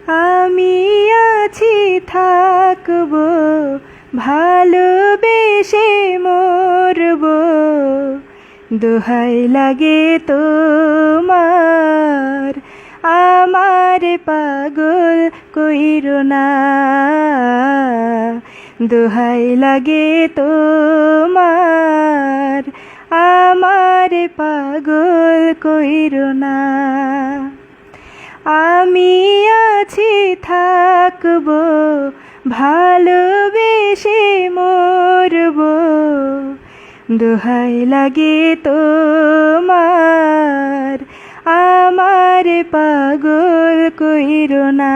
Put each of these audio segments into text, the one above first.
আমি আছি থাকবো ভালোবেসে মরবো, দোহাই লাগে তোমার আমার পাগল কইরো না। দোহাই লাগে তোমার আমার পাগল কইরো না। আমি আছি থাকবো ভালোবেসে মরবো, দোহাই লাগে তোমার আমার পাগল কইরো না।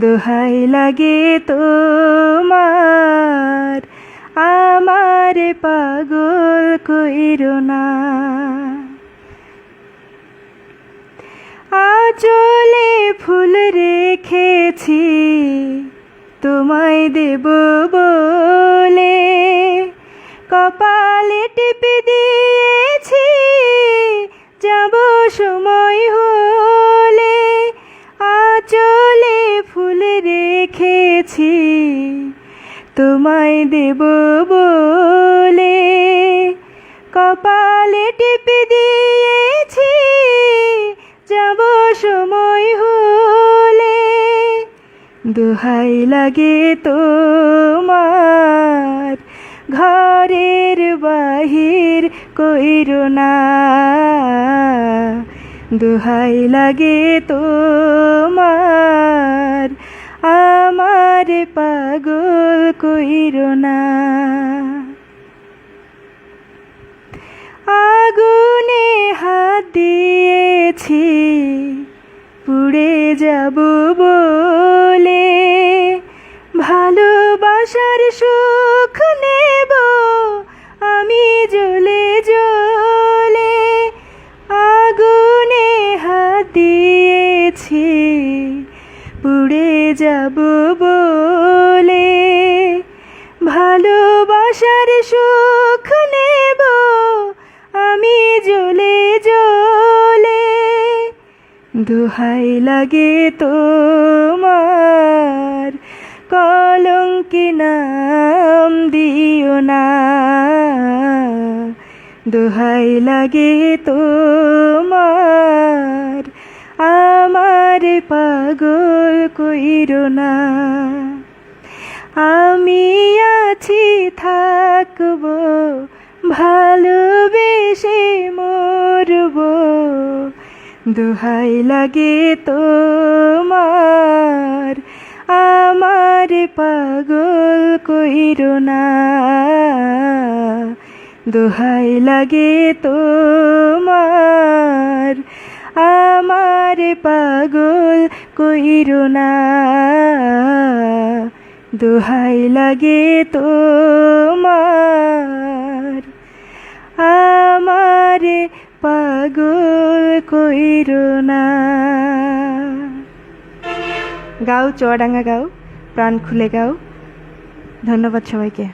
দোহাই লাগে তোমার আমার পাগল কইরো না। আঁচলে ফুল রেখেছি তোমায় দেব বলে, কপালে টিপে দিয়েছি যাব সময় হলে। আঁচলে ফুল রেখেছি তোমায় দেব বলে, কপালে টিপে দিয়েছি যাব সময় হলে। দোহাই লাগে তোমার ঘরের বাহির কইরো না। দোহাই লাগে তোমার আমার পাগল কইরো না। আগুনে হাত দিয়েছি পুড়ে যাব বলে, ভালোবাসার সুখ নেব আমি জ্বলে জ্বলে। আগুনে হাত দিয়েছি পুড়ে যাব বলে, ভালোবাসার সুখ নেব আমি জ্বলে জ্বলে। দোহাই লাগে তোমার কলঙ্কি নাম দিও না। দোহাই লাগে তোমার আমার পাগল কইরো না। আমি আছি থাকবো ভালোবেসে মরবো, দোহাই লাগে তোমার আমার পাগল কইরো না। দোহাই লাগে তোমার আমার পাগল কইরো না। দোহাই লাগে তোমার আমার পাগল কইরো না। গাও, চুয়াডাঙ্গা গাও, প্রাণ খুলে গাও। ধন্যবাদ সবাইকে।